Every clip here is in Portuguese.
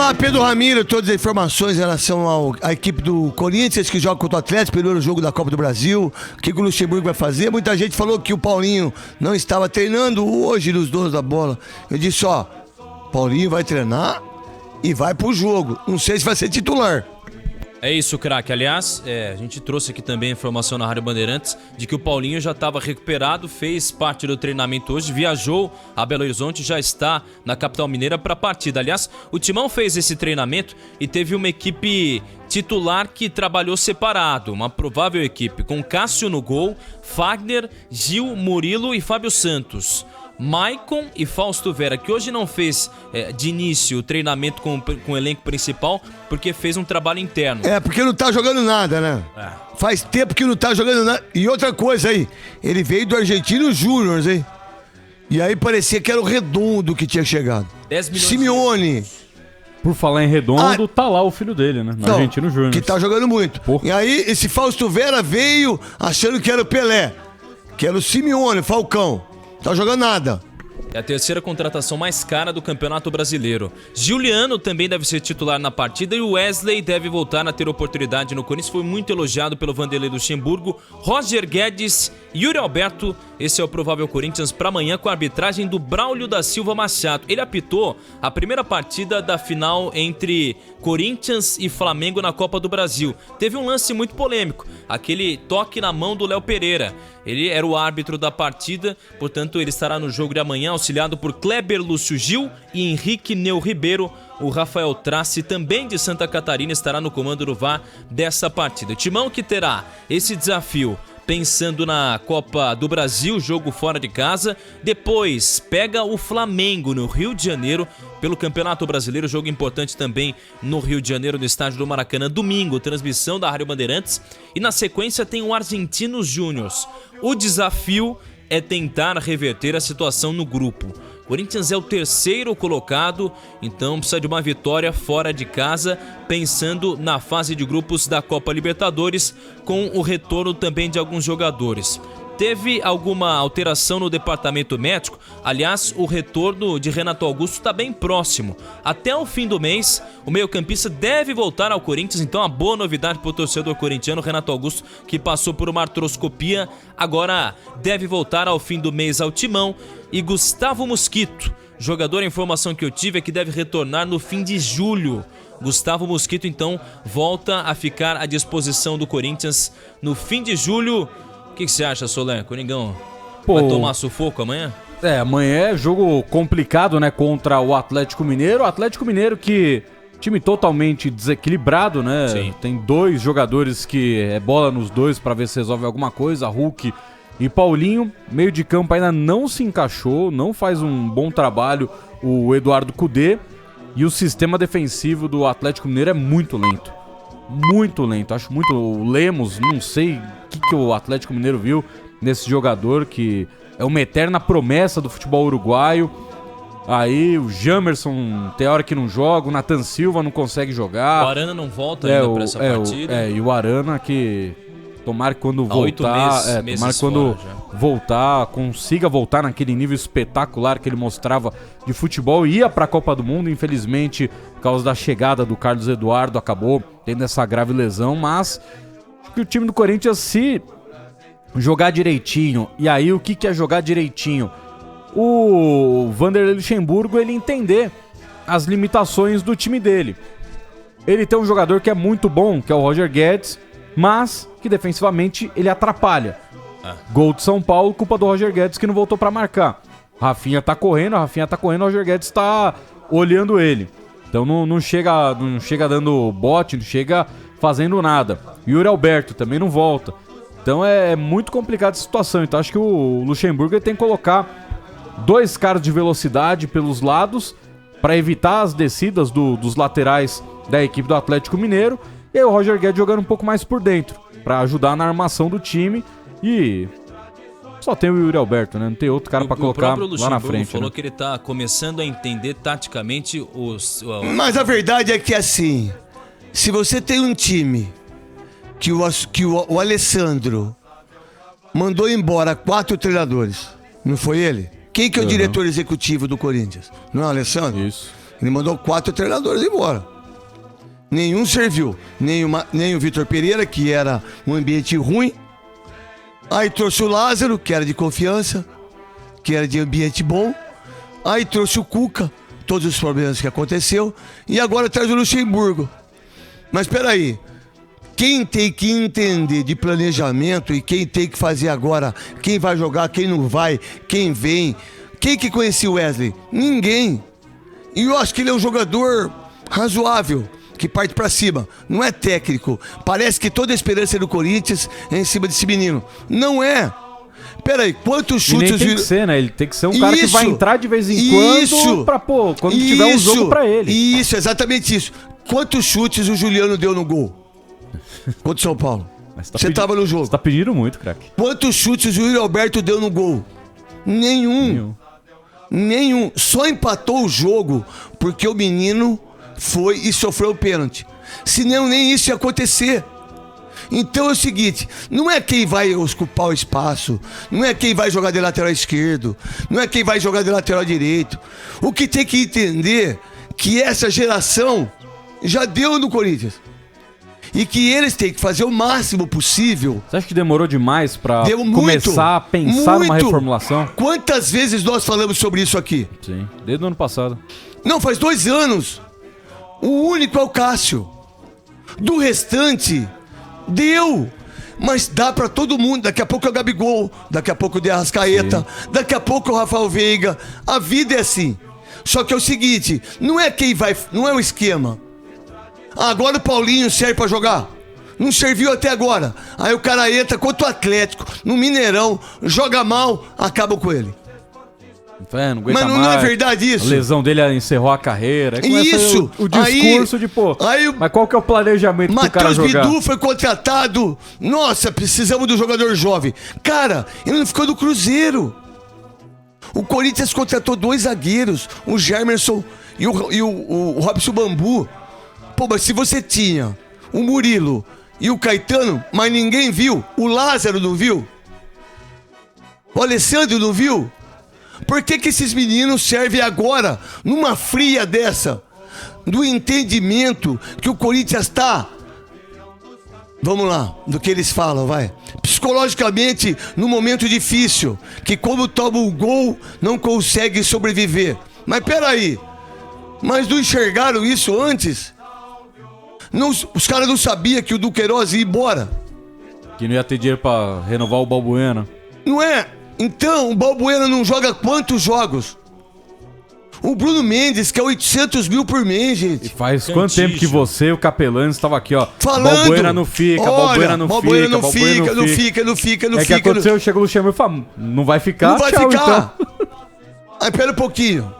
lá, Pedro Ramiro, todas as informações em relação à equipe do Corinthians que joga contra o Atlético, primeiro jogo da Copa do Brasil, o que o Luxemburgo vai fazer. Muita gente falou que o Paulinho não estava treinando hoje nos donos da bola. Eu disse, Paulinho vai treinar e vai pro jogo. Não sei se vai ser titular. É isso, craque. Aliás, a gente trouxe aqui também a informação na Rádio Bandeirantes de que o Paulinho já estava recuperado, fez parte do treinamento hoje, viajou a Belo Horizonte, já está na capital mineira para a partida. Aliás, o Timão fez esse treinamento e teve uma equipe titular que trabalhou separado, uma provável equipe com Cássio no gol, Fagner, Gil, Murilo e Fábio Santos. Maicon e Fausto Vera, que hoje não fez de início o treinamento com o elenco principal, porque fez um trabalho interno. Porque não tá jogando nada, né? Faz tempo que não tá jogando nada. E outra coisa aí, ele veio do Argentino Júnior, hein? E aí parecia que era o Redondo que tinha chegado. 10 milhões Simeone. Por falar em Redondo, tá lá o filho dele, né? No Argentino Júnior. Que tá jogando muito. Porra. E aí esse Fausto Vera veio achando que era o Pelé, que era o Simeone, Falcão. Tá jogando nada. É a terceira contratação mais cara do Campeonato Brasileiro. Giuliano também deve ser titular na partida e o Wesley deve voltar a ter oportunidade no Corinthians. Foi muito elogiado pelo Vanderlei Luxemburgo. Roger Guedes, Yuri Alberto. Esse é o provável Corinthians para amanhã com a arbitragem do Braulio da Silva Machado. Ele apitou a primeira partida da final entre Corinthians e Flamengo na Copa do Brasil. Teve um lance muito polêmico, aquele toque na mão do Léo Pereira. Ele era o árbitro da partida, portanto ele estará no jogo de amanhã, auxiliado por Kleber Lúcio Gil e Henrique Neu Ribeiro. O Rafael Trace, também de Santa Catarina, estará no comando do VAR dessa partida. O Timão que terá esse desafio pensando na Copa do Brasil, jogo fora de casa. Depois pega o Flamengo no Rio de Janeiro pelo Campeonato Brasileiro, jogo importante também no Rio de Janeiro, no estádio do Maracanã. Domingo, transmissão da Rádio Bandeirantes. E na sequência tem o Argentinos Júnior. O desafio é tentar reverter a situação no grupo. Corinthians é o terceiro colocado, então precisa de uma vitória fora de casa, pensando na fase de grupos da Copa Libertadores, com o retorno também de alguns jogadores. Teve alguma alteração no departamento médico? Aliás, o retorno de Renato Augusto está bem próximo. Até o fim do mês, o meio-campista deve voltar ao Corinthians, então uma boa novidade para o torcedor corintiano. Renato Augusto, que passou por uma artroscopia, agora deve voltar ao fim do mês ao Timão. E Gustavo Mosquito, jogador, a informação que eu tive é que deve retornar no fim de julho. Gustavo Mosquito, então, volta a ficar à disposição do Corinthians no fim de julho. O que você acha, Soler? Coringão vai tomar sufoco amanhã? Amanhã é jogo complicado, né? Contra o Atlético Mineiro. O Atlético Mineiro que... time totalmente desequilibrado, né? Sim. Tem dois jogadores que é bola nos dois pra ver se resolve alguma coisa. Hulk e Paulinho. Meio de campo ainda não se encaixou. Não faz um bom trabalho o Eduardo Cudê. E o sistema defensivo do Atlético Mineiro é muito lento. Muito lento. Acho muito... O Lemos, não sei o que o Atlético Mineiro viu nesse jogador, que é uma eterna promessa do futebol uruguaio. Aí o Jamerson tem hora que não joga, o Nathan Silva não consegue jogar. O Arana não volta ainda pra essa partida. E o Arana que tomara que quando voltar, tomara que quando voltar, consiga voltar naquele nível espetacular que ele mostrava de futebol. Ia pra Copa do Mundo, infelizmente, por causa da chegada do Carlos Eduardo, acabou tendo essa grave lesão, mas acho que o time do Corinthians, se jogar direitinho, e aí o que é jogar direitinho? O Vanderlei Luxemburgo, ele entender as limitações do time dele. Ele tem um jogador que é muito bom, que é o Roger Guedes, mas que defensivamente ele atrapalha. Gol de São Paulo, culpa do Roger Guedes que não voltou pra marcar. Rafinha tá correndo, o Roger Guedes tá olhando ele. Então não chega dando bote, não chega fazendo nada. Yuri Alberto também não volta. Então é muito complicada a situação. Então acho que o Luxemburgo ele tem que colocar dois caras de velocidade pelos lados para evitar as descidas dos laterais da equipe do Atlético Mineiro. E aí o Roger Guedes jogando um pouco mais por dentro para ajudar na armação do time. E só tem o Yuri Alberto, né? Não tem outro cara para colocar lá na frente. Falou, né? que ele tá começando a entender taticamente Mas a verdade é que assim, se você tem um time que o Alessandro mandou embora 4 treinadores, não foi ele? Quem que é o diretor executivo do Corinthians? Não é o Alessandro? Isso. Ele mandou 4 treinadores embora. Nenhum serviu. Nem o Vitor Pereira, que era um ambiente ruim. Aí trouxe o Lázaro, que era de confiança, que era de ambiente bom. Aí trouxe o Cuca, todos os problemas que aconteceu. E agora traz o Luxemburgo. Mas peraí, quem tem que entender de planejamento e quem tem que fazer agora, quem vai jogar, quem não vai, quem vem. Quem que conhecia o Wesley? Ninguém. E eu acho que ele é um jogador razoável, que parte pra cima. Não é técnico. Parece que toda a esperança do Corinthians é em cima desse menino. Não é. Peraí, quantos chutes... E nem tem que ser, né? Ele tem que ser um cara que vai entrar de vez em quando pra, pô, quando tiver um jogo pra ele. Isso, exatamente isso. Quantos chutes o Juliano deu no gol? Contra o São Paulo. Você tava no jogo. Você tá pedindo muito, craque. Quantos chutes o Yuri Alberto deu no gol? Nenhum. Só empatou o jogo porque o menino foi e sofreu o pênalti. Senão nem isso ia acontecer. Então é o seguinte, não é quem vai ocupar o espaço, não é quem vai jogar de lateral esquerdo, não é quem vai jogar de lateral direito. O que tem que entender que essa geração já deu no Corinthians. E que eles têm que fazer o máximo possível. Você acha que demorou demais pra começar a pensar numa reformulação? Quantas vezes nós falamos sobre isso aqui? Sim, desde o ano passado. Não, faz 2 anos. O único é o Cássio. Do restante, deu. Mas dá pra todo mundo. Daqui a pouco é o Gabigol, daqui a pouco é o De Arrascaeta, daqui a pouco é o Rafael Veiga. A vida é assim. Só que é o seguinte, não é quem vai, não é o esquema. Agora o Paulinho serve pra jogar. Não serviu até agora. Aí o cara entra contra o Atlético, no Mineirão, joga mal, acabam com ele. Não mas não mais. É verdade isso? A lesão dele encerrou a carreira. Aí isso. O discurso de, pô, mas qual que é o planejamento pro cara jogar? Matheus Bidu foi contratado. Nossa, precisamos do jogador jovem. Cara, ele não ficou no Cruzeiro. O Corinthians contratou 2 zagueiros, o Germerson e o Robson Bambu. Pô, mas se você tinha o Murilo e o Caetano, mas ninguém viu, o Lázaro não viu, o Alessandro não viu, por que esses meninos servem agora, numa fria dessa, do entendimento que o Corinthians tá, vamos lá, do que eles falam, vai, psicologicamente, num momento difícil, que como toma um gol, não consegue sobreviver. Mas peraí, mas não enxergaram isso antes? Não, os caras não sabiam que o Duqueiroz ia embora. Que não ia ter dinheiro pra renovar o Balbuena. Não é? Então, o Balbuena não joga quantos jogos? O Bruno Mendes, que é 800 mil por mês, gente. E faz quanto tempo que você e o Capelano estavam aqui, ó. Falando. Balbuena não fica, Balbuena não fica, não fica. É que aconteceu, chegou o Luxemburgo e falou, não vai ficar, não vai tchau, ficar. Então. Aí, pera um pouquinho.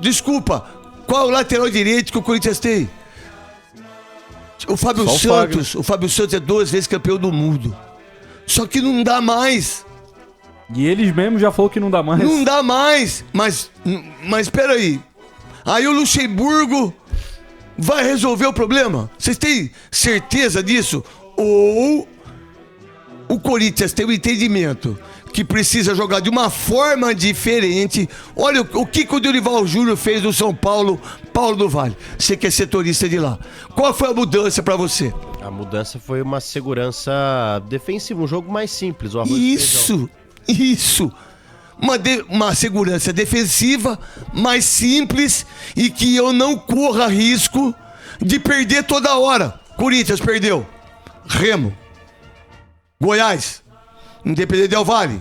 Desculpa, qual é o lateral direito que o Corinthians tem? O Fábio Santos. O Fábio Santos é 2 vezes campeão do mundo. Só que não dá mais. E eles mesmos já falou que não dá mais. Não dá mais. Mas peraí. Aí o Luxemburgo vai resolver o problema? Vocês têm certeza disso? Ou o Corinthians tem um entendimento que precisa jogar de uma forma diferente? Olha o que o Dorival Júnior fez no São Paulo, Paulo do Vale. Você que é setorista de lá. Qual foi a mudança pra você? A mudança foi uma segurança defensiva, um jogo mais simples. O Isso. Uma segurança defensiva mais simples e que eu não corra risco de perder toda hora. Corinthians perdeu. Remo. Goiás. Independente Del Valle.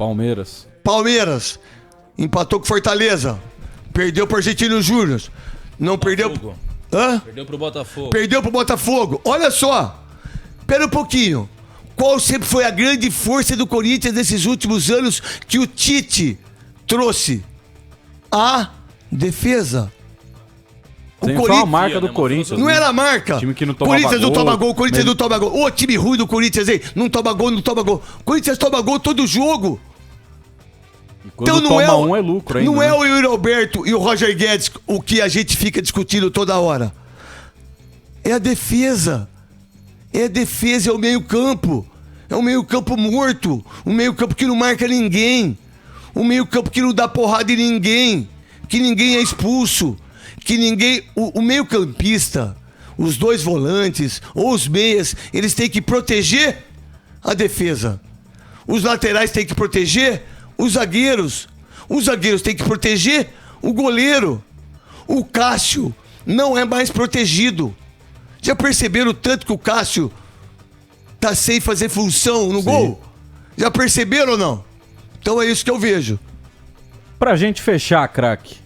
Palmeiras. Empatou com Fortaleza. Perdeu pro Argentino Júnior. Não perdeu. Hã? Perdeu pro Botafogo. Perdeu pro Botafogo. Olha só. Pera um pouquinho. Qual sempre foi a grande força do Corinthians nesses últimos anos que o Tite trouxe? A defesa. Foi uma marca do Corinthians. Não era a marca. Time que não tomava Corinthians gol. Não toma gol, Corinthians não toma gol. Ô, time ruim do Corinthians aí. Não toma gol. Corinthians toma gol todo jogo. E quando então, toma é lucro ainda. Não é o Yuri Alberto e o Roger Guedes o que a gente fica discutindo toda hora. É a defesa. É a defesa, é o meio campo. É um meio campo morto. Um meio campo que não marca ninguém. Um meio campo que não dá porrada em ninguém. Que ninguém é expulso. que ninguém... O meio-campista, os dois volantes ou os meias, eles têm que proteger a defesa. Os laterais têm que proteger os zagueiros. Os zagueiros têm que proteger o goleiro. O Cássio não é mais protegido. Já perceberam o tanto que o Cássio tá sem fazer função no gol? Já perceberam ou não? Então é isso que eu vejo. Pra gente fechar, craque,